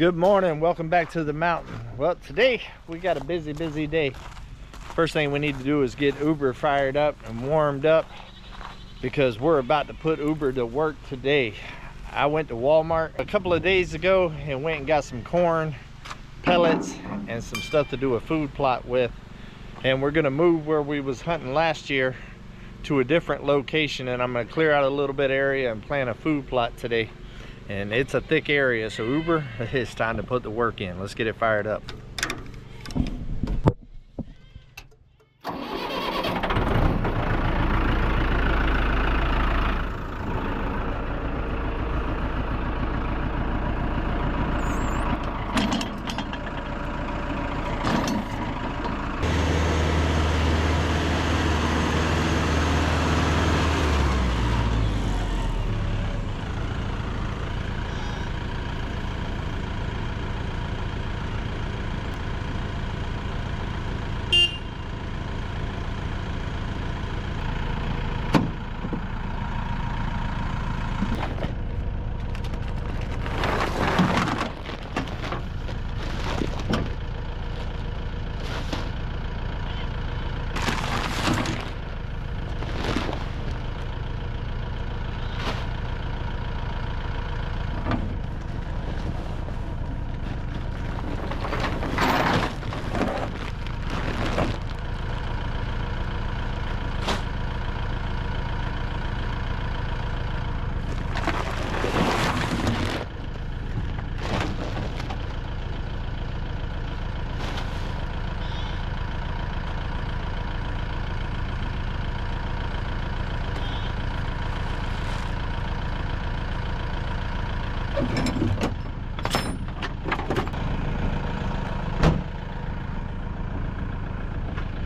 Good morning, welcome back to the mountain. Well, today we got a busy day. First thing we need to do is get Uber fired up and warmed up because we're about to put Uber to work today. I went to Walmart a couple of days ago and went and got some corn, pellets, and some stuff to do a food plot with. And we're gonna move where we was hunting last year to a different location, and I'm gonna clear out a little bit of area and plant a food plot today. And it's a thick area, so Uber, it's time to put the work in. Let's get it fired up.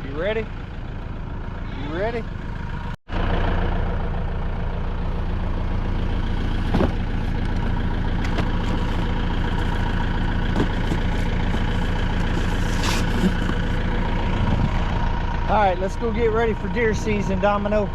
You ready? You ready? All right, let's go get ready for deer season, Domino.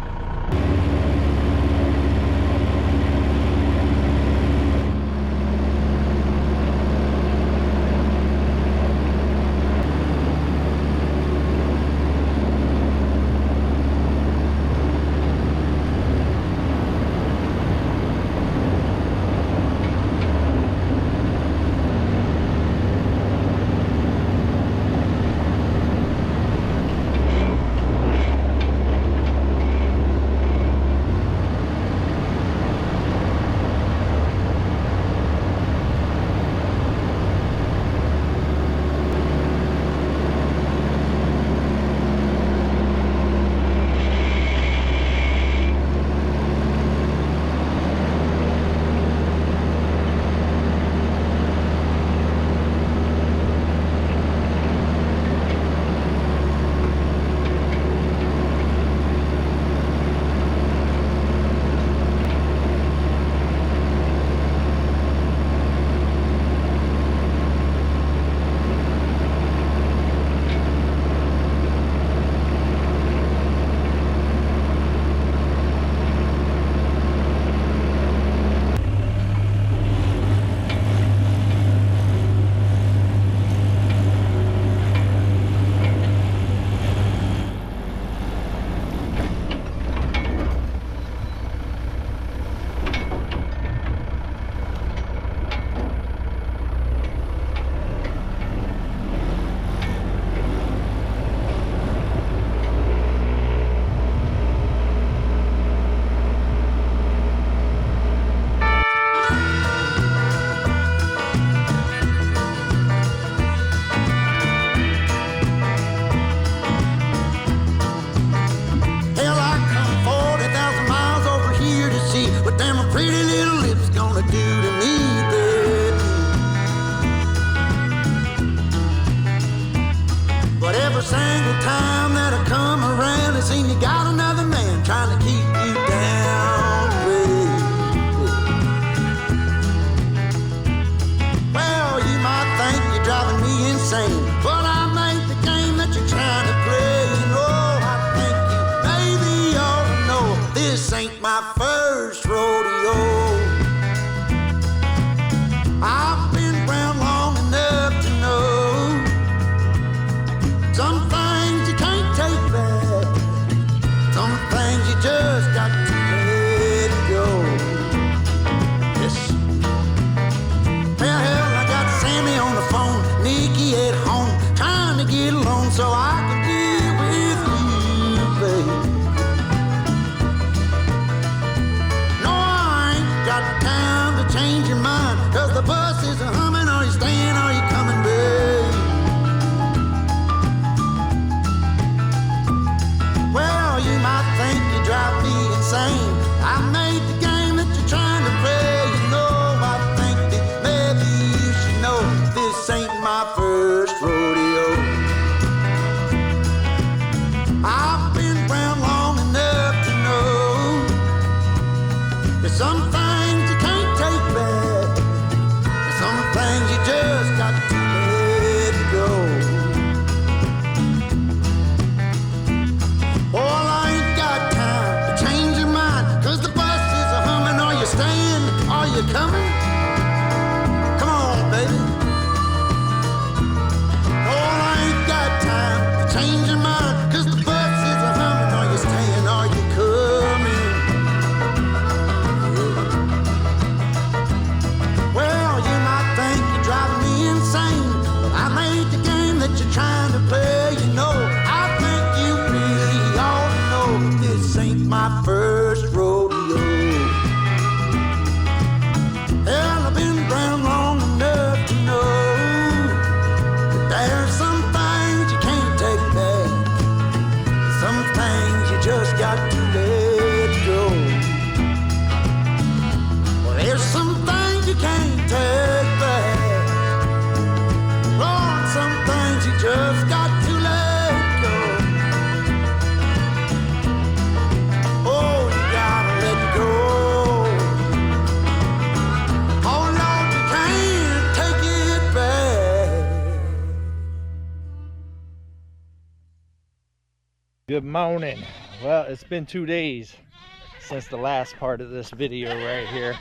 my first rodeo. Hell, I've been around long enough to know that there's some things you can't take back. Some things you just got to let go. Well, there's some things you can't take back. Lord, some things you just got to let go. Oh, you gotta let go. Oh, Lord, you can't take it back. Good morning. Well, it's been 2 days since the last part of this video right here.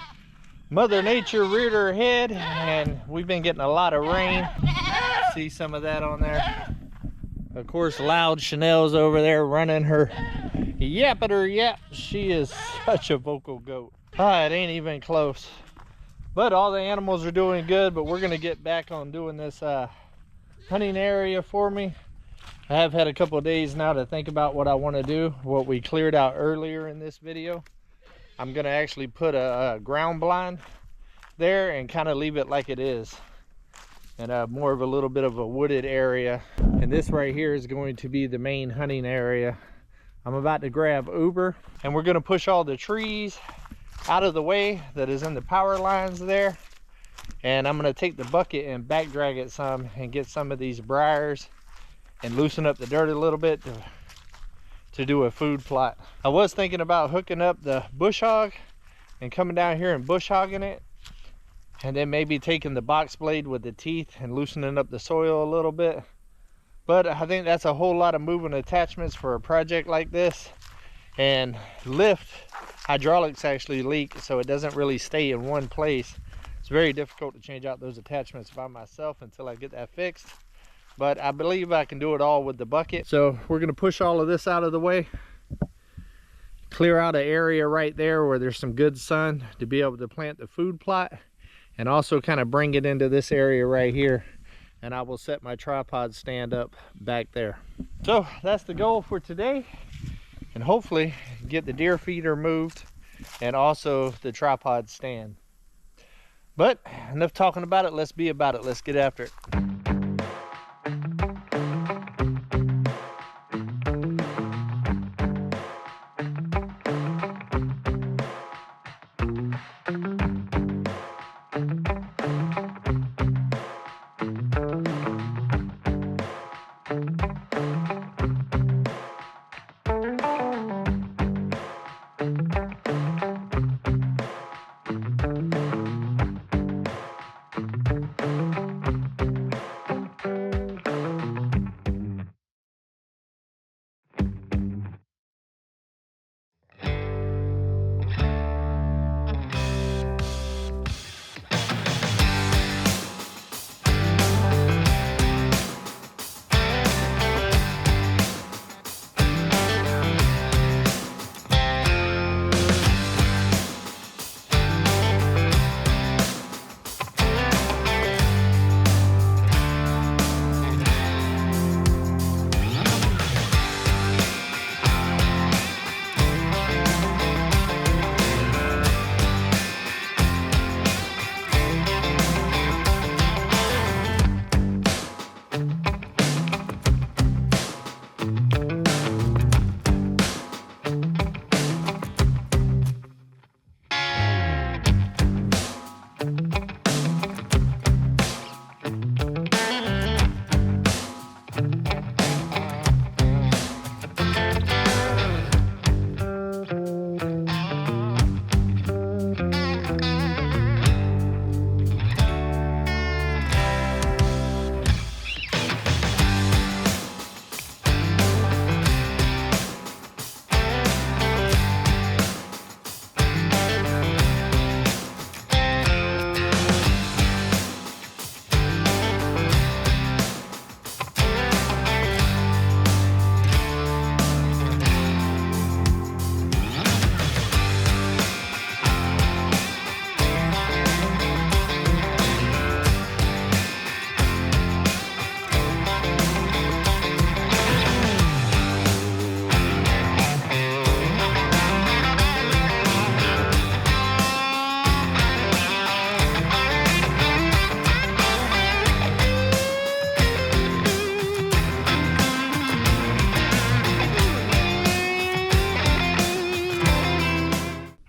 Mother Nature reared her head and we've been getting a lot of rain. See some of that on there. Of course, loud Chanel's over there running her yapper yap. She is such a vocal goat. Ah, it ain't even close. But all the animals are doing good, but we're gonna get back on doing this hunting area for me. I have had a couple of days now to think about what I want to do, what we cleared out earlier in this video. I'm gonna actually put a ground blind there and kind of leave it like it is, and more of a little bit of a wooded area. And this right here is going to be the main hunting area. I'm about to grab Uber and we're gonna push all the trees out of the way that is in the power lines there, and I'm gonna take the bucket and back drag it some and get some of these briars and loosen up the dirt a little bit to do a food plot. I was thinking about hooking up the bush hog and coming down here and bush hogging it, and then maybe taking the box blade with the teeth and loosening up the soil a little bit. But I think that's a whole lot of moving attachments for a project like this. And lift hydraulics actually leak, so it doesn't really stay in one place. It's very difficult to change out those attachments by myself until I get that fixed. But I believe I can do it all with the bucket. So we're gonna push all of this out of the way, clear out an area right there where there's some good sun to be able to plant the food plot, and also kind of bring it into this area right here. And I will set my tripod stand up back there. So that's the goal for today, and hopefully get the deer feeder moved and also the tripod stand. But enough talking about it, let's be about it. Let's get after it.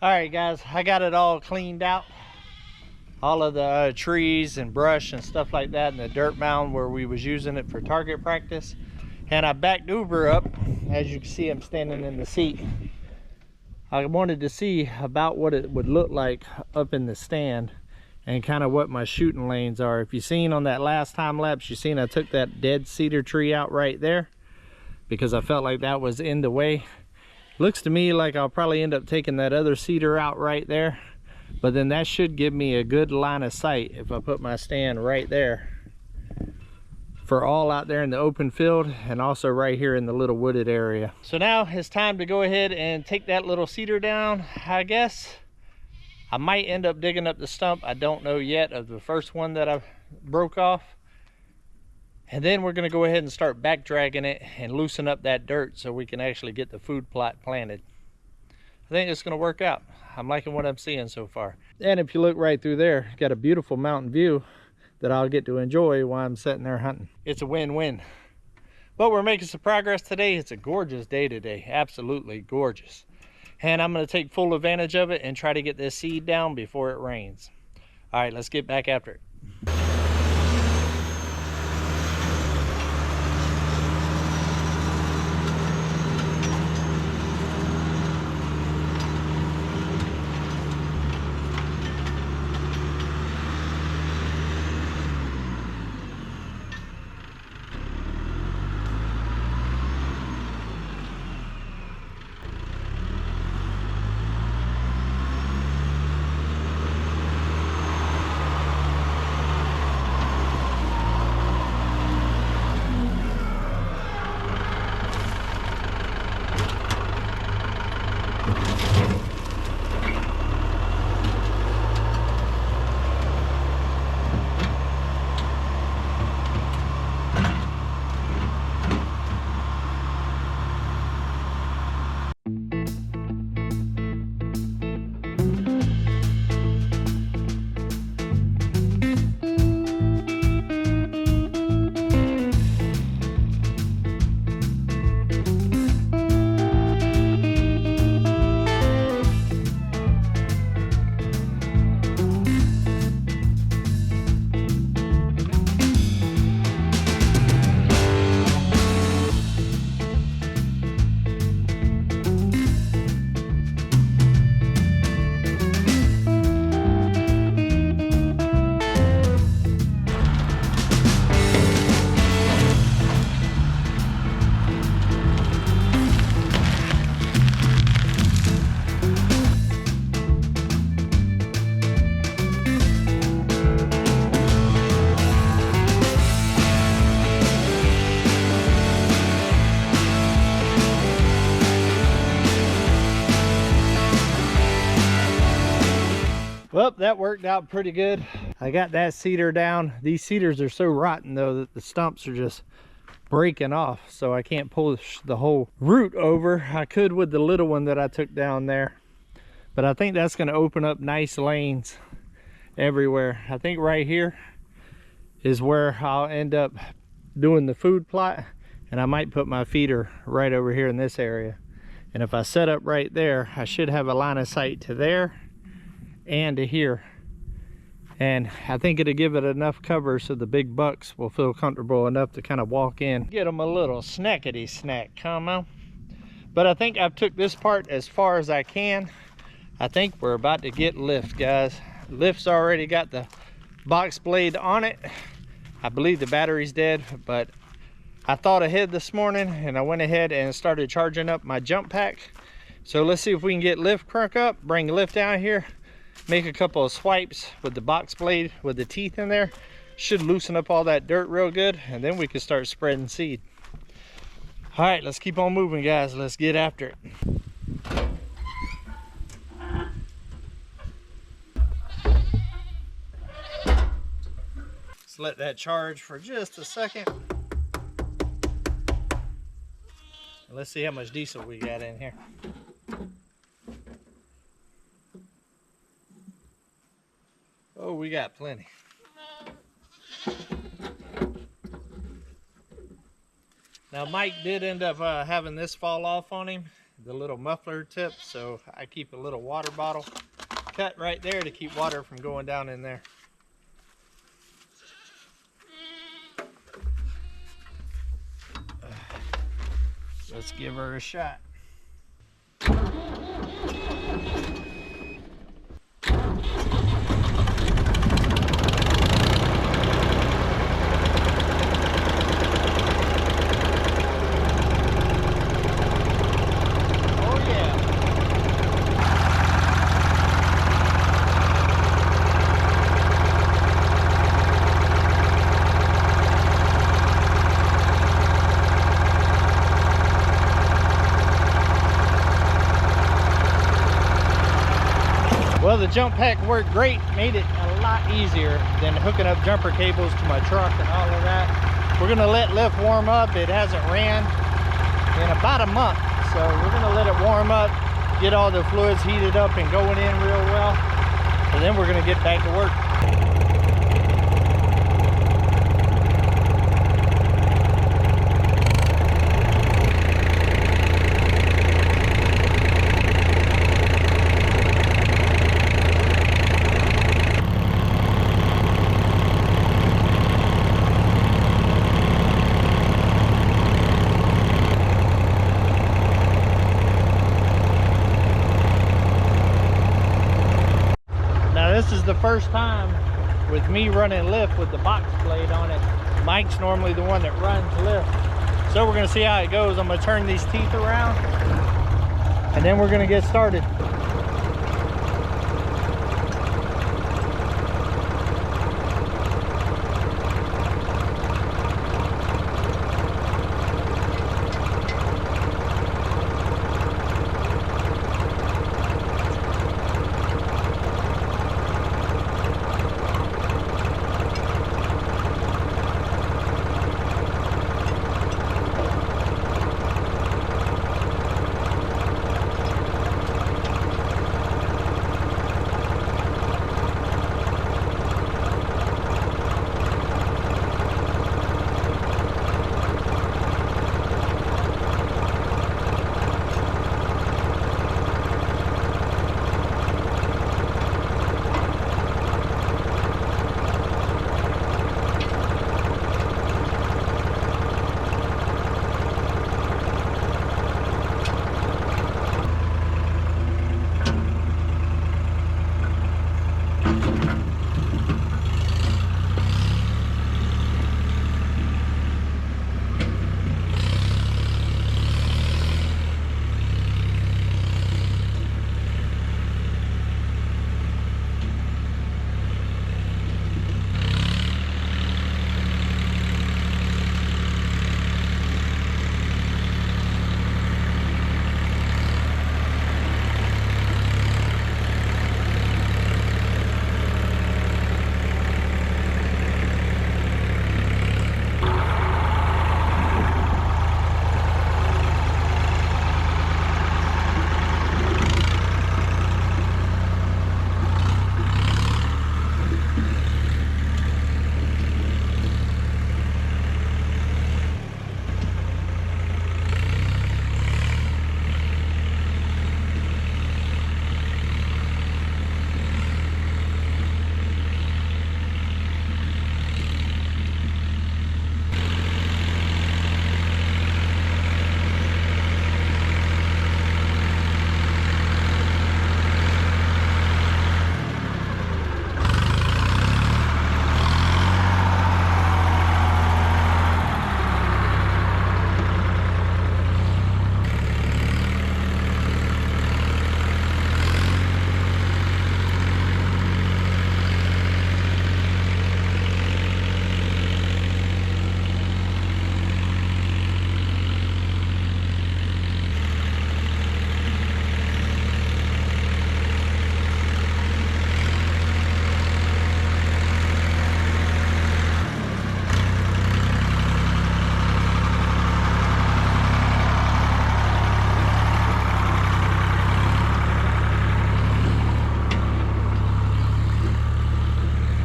All right, guys, I got it all cleaned out. All of the trees and brush and stuff like that, and the dirt mound where we was using it for target practice. And I backed Uber up. As you can see, I'm standing in the seat. I wanted to see about what it would look like up in the stand and kind of what my shooting lanes are. If you've seen on that last time lapse, you seen I took that dead cedar tree out right there because I felt like that was in the way. Looks to me like I'll probably end up taking that other cedar out right there, but then that should give me a good line of sight if I put my stand right there for all out there in the open field and also right here in the little wooded area. So now it's time to go ahead and take that little cedar down. I guess I might end up digging up the stump. I don't know yet, of the first one that I broke off. And then we're going to go ahead and start back dragging it and loosen up that dirt so we can actually get the food plot planted. I think it's going to work out. I'm liking what I'm seeing so far. And if you look right through there, got a beautiful mountain view that I'll get to enjoy while I'm sitting there hunting. It's a win-win. But we're making some progress today. It's a gorgeous day today. Absolutely gorgeous. And I'm going to take full advantage of it and try to get this seed down before it rains. All right, let's get back after it. Well, that worked out pretty good. I got that cedar down. These cedars are so rotten though that the stumps are just breaking off, so I can't push the whole root over. I could with the little one that I took down there, but I think that's going to open up nice lanes everywhere. I think right here is where I'll end up doing the food plot, and I might put my feeder right over here in this area. And if I set up right there, I should have a line of sight to there and to here, and I think it'll give it enough cover so the big bucks will feel comfortable enough to kind of walk in, get them a little snackety snack. Come on. But I think I've took this part as far as I can. I think we're about to get lift, guys. Lift's already got the box blade on it. I believe the battery's dead, but I thought ahead this morning and I went ahead and started charging up my jump pack. So let's see if we can get lift crunk up, bring lift down here, make a couple of swipes with the box blade with the teeth in there. Should loosen up all that dirt real good, and then we can start spreading seed. All right, let's keep on moving, guys. Let's get after it. Let's let that charge for just a second. And let's see how much diesel we got in here. Oh, we got plenty. Now Mike did end up having this fall off on him, the little muffler tip, so I keep a little water bottle cut right there to keep water from going down in there. Let's give her a shot. Well, the jump pack worked great, made it a lot easier than hooking up jumper cables to my truck and all of that. We're gonna let lift warm up. It hasn't ran in about a month, so we're gonna let it warm up, get all the fluids heated up and going in real well, and then we're gonna get back to work. This is the first time with me running lift with the box blade on it. Mike's normally the one that runs lift. So we're gonna see how it goes. I'm gonna turn these teeth around and then we're gonna get started.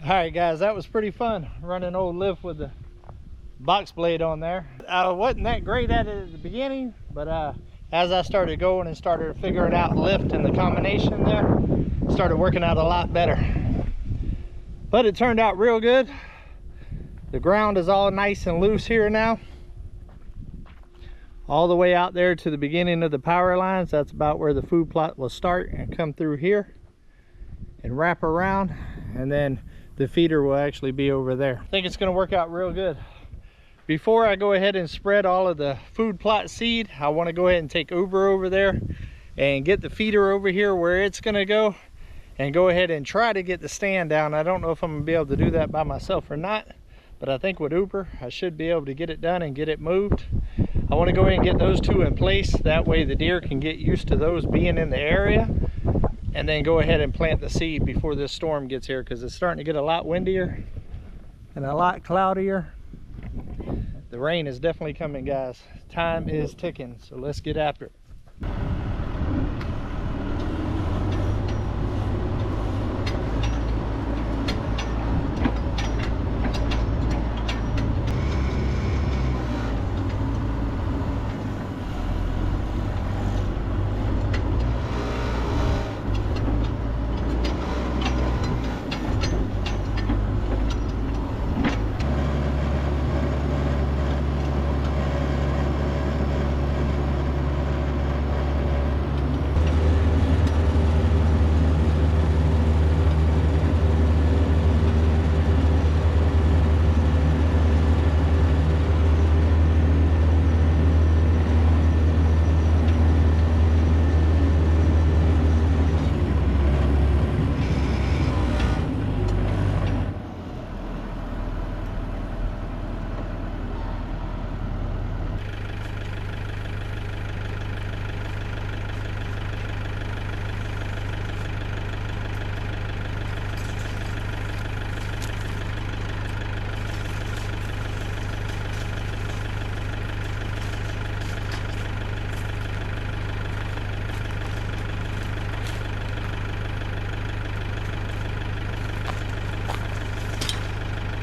All right guys, that was pretty fun running old lift with the box blade on there. I wasn't that great at it at the beginning, but as I started going and started figuring out lift and the combination there, started working out a lot better. But it turned out real good. The ground is all nice and loose here now. All the way out there to the beginning of the power lines. That's about where the food plot will start and come through here and wrap around, and then the feeder will actually be over there. I think it's going to work out real good. Before I go ahead and spread all of the food plot seed, I want to go ahead and take Uber over there and get the feeder over here where it's going to go, and go ahead and try to get the stand down. I don't know if I'm going to be able to do that by myself or not, but I think with Uber I should be able to get it done and get it moved. I want to go ahead and get those two in place. That way the deer can get used to those being in the area, and then go ahead and plant the seed before this storm gets here, because it's starting to get a lot windier and a lot cloudier. The rain is definitely coming, guys. Time is ticking, so let's get after it.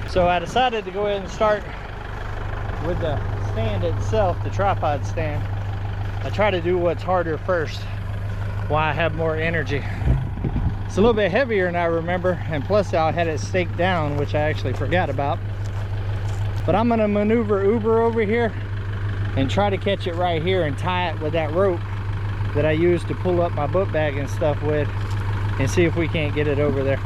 So I decided to go ahead and start with the stand itself, the tripod stand. I try to do what's harder first, while I have more energy. It's a little bit heavier than I remember, and plus I had it staked down, which I actually forgot about. But I'm gonna maneuver Uber over here and try to catch it right here and tie it with that rope that I used to pull up my book bag and stuff with, and see if we can't get it over there.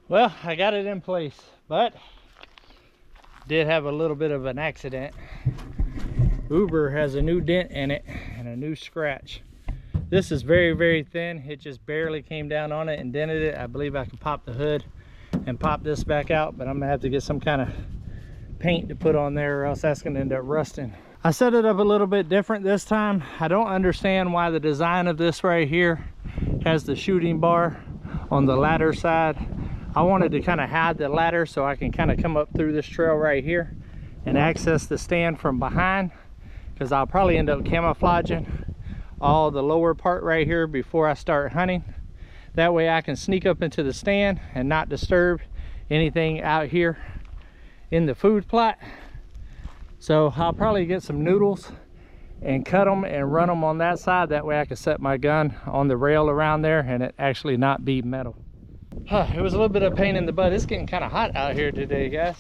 Well, I got it in place, but did have a little bit of an accident. Uber has a new dent in it and a new scratch. This is very, very thin. It just barely came down on it and dented it. I believe I can pop the hood and pop this back out, but I'm gonna have to get some kind of paint to put on there or else that's gonna end up rusting. I set it up a little bit different this time. I don't understand why the design of this right here has the shooting bar on the ladder side. I wanted to kind of hide the ladder so I can kind of come up through this trail right here and access the stand from behind, because I'll probably end up camouflaging all the lower part right here before I start hunting. That way I can sneak up into the stand and not disturb anything out here in the food plot. So I'll probably get some noodles and cut them and run them on that side. That way I can set my gun on the rail around there and it actually not be metal. It was a little bit of a pain in the butt. It's getting kind of hot out here today, guys.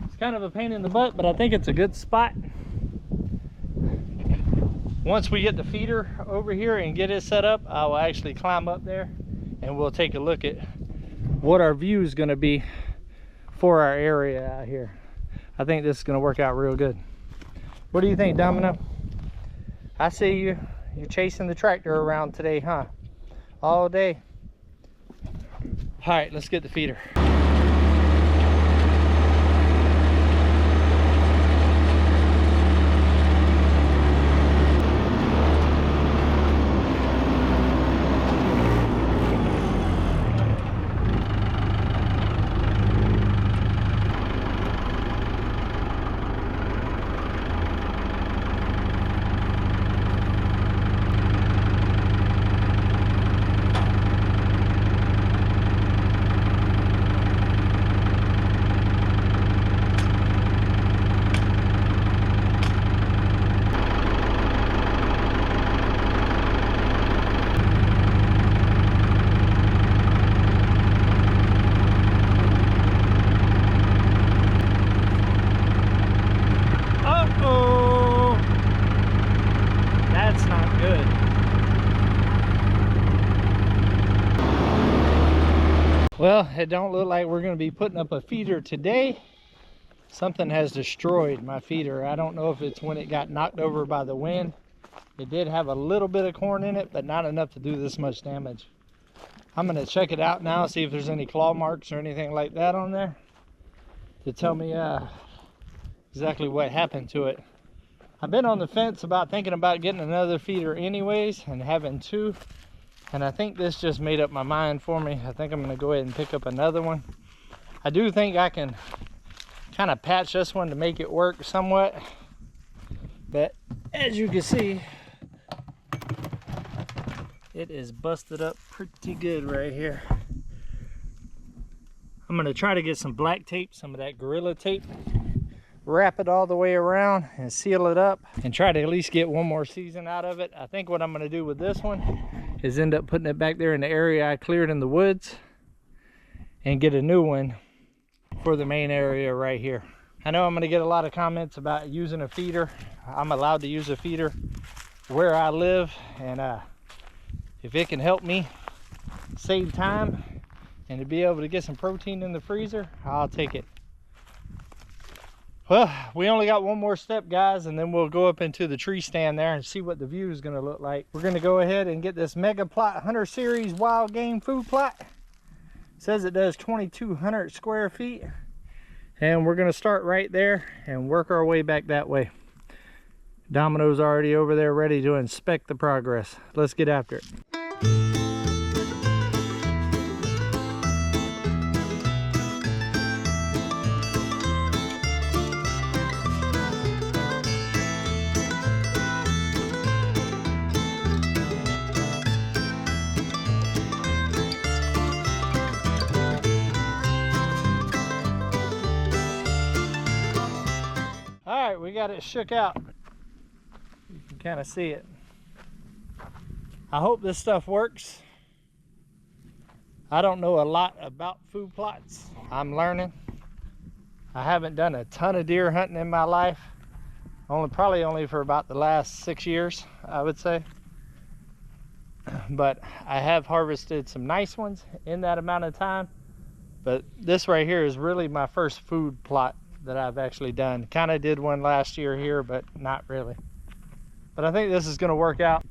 It's kind of a pain in the butt, but I think it's a good spot. Once we get the feeder over here and get it set up, I will actually climb up there and we'll take a look at what our view is going to be for our area out here. I think this is going to work out real good. What do you think, Domino? I see you're chasing the tractor around today, huh? All day. All right, let's get the feeder. Well, it don't look like we're going to be putting up a feeder today. Something has destroyed my feeder. I don't know if it's when it got knocked over by the wind. It did have a little bit of corn in it, but not enough to do this much damage. I'm going to check it out now, see if there's any claw marks or anything like that on there to tell me exactly what happened to it. I've been on the fence about thinking about getting another feeder anyways and having two. And I think this just made up my mind for me. I think I'm going to go ahead and pick up another one. I do think I can kind of patch this one to make it work somewhat. But as you can see, it is busted up pretty good right here. I'm going to try to get some black tape, some of that Gorilla tape, wrap it all the way around and seal it up and try to at least get one more season out of it. I think what I'm going to do with this one is end up putting it back there in the area I cleared in the woods and get a new one for the main area right here. I know I'm going to get a lot of comments about using a feeder. I'm allowed to use a feeder where I live, and if it can help me save time and to be able to get some protein in the freezer, I'll take it. Well, we only got one more step, guys, and then we'll go up into the tree stand there and see what the view is going to look like. We're going to go ahead and get this Mega Plot Hunter Series Wild Game Food Plot. It says it does 2,200 square feet. And we're going to start right there and work our way back that way. Domino's already over there ready to inspect the progress. Let's get after it. Alright, we got it shook out. You can kind of see it. I hope this stuff works. I don't know a lot about food plots. I'm learning. I haven't done a ton of deer hunting in my life. Probably only for about the last 6 years, I would say. But I have harvested some nice ones in that amount of time. But this right here is really my first food plot that I've actually done. Kind of did one last year here, but not really. But I think this is going to work out.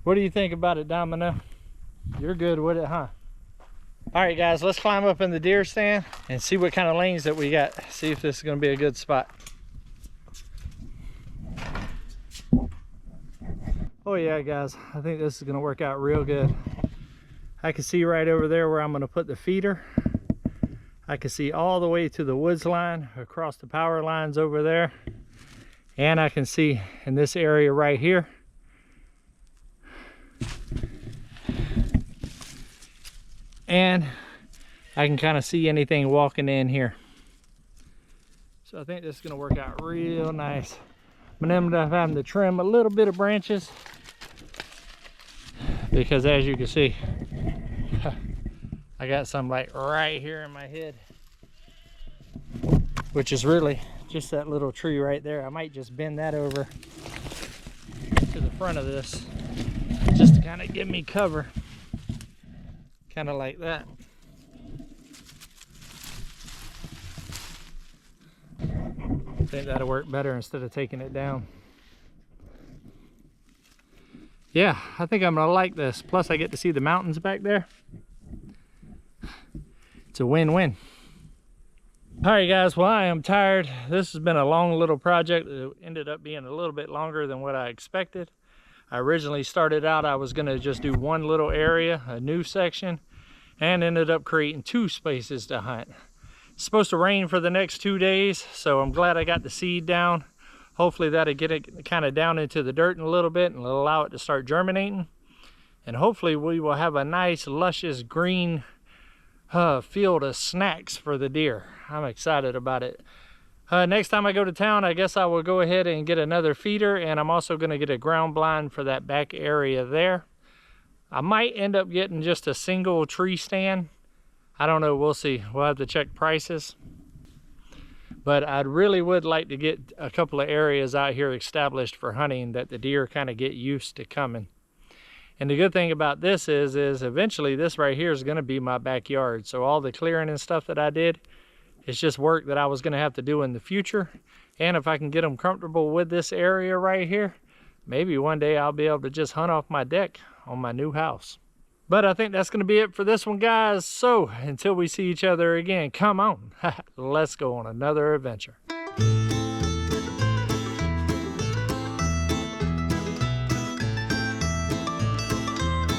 What do you think about it, Domino? You're good with it, huh? All right, guys, let's climb up in the deer stand and see what kind of lanes that we got. See if this is going to be a good spot. Oh yeah, guys, I think this is going to work out real good. I can see right over there where I'm going to put the feeder. I can see all the way to the woods line, across the power lines over there. And I can see in this area right here. And I can kind of see anything walking in here. So I think this is going to work out real nice. I'm going to end up having to trim a little bit of branches, because as you can see, I got some like right here in my head, which is really just that little tree right there. I might just bend that over to the front of this just to kind of give me cover, kind of like that. I think that'll work better instead of taking it down. Yeah, I think I'm gonna like this. Plus I get to see the mountains back there. It's a win-win. All right, guys, well, I am tired. This has been a long little project. It ended up being a little bit longer than what I expected. I originally started out, I was gonna just do one little area, a new section, and ended up creating 2 spaces to hunt. It's supposed to rain for the next 2 days, so I'm glad I got the seed down. Hopefully that'll get it kind of down into the dirt in a little bit and allow it to start germinating. And hopefully we will have a nice, luscious green field of snacks for the deer. I'm excited about it. Next time I go to town, I guess I will go ahead and get another feeder, and I'm also going to get a ground blind for that back area there. I might end up getting just a single tree stand. I don't know, we'll see. We'll have to check prices. But I really would like to get a couple of areas out here established for hunting that the deer kind of get used to coming. And the good thing about this is eventually this right here is going to be my backyard. So all the clearing and stuff that I did, it's just work that I was going to have to do in the future. And if I can get them comfortable with this area right here, maybe one day I'll be able to just hunt off my deck on my new house. But I think that's going to be it for this one, guys. So until we see each other again, come on, let's go on another adventure.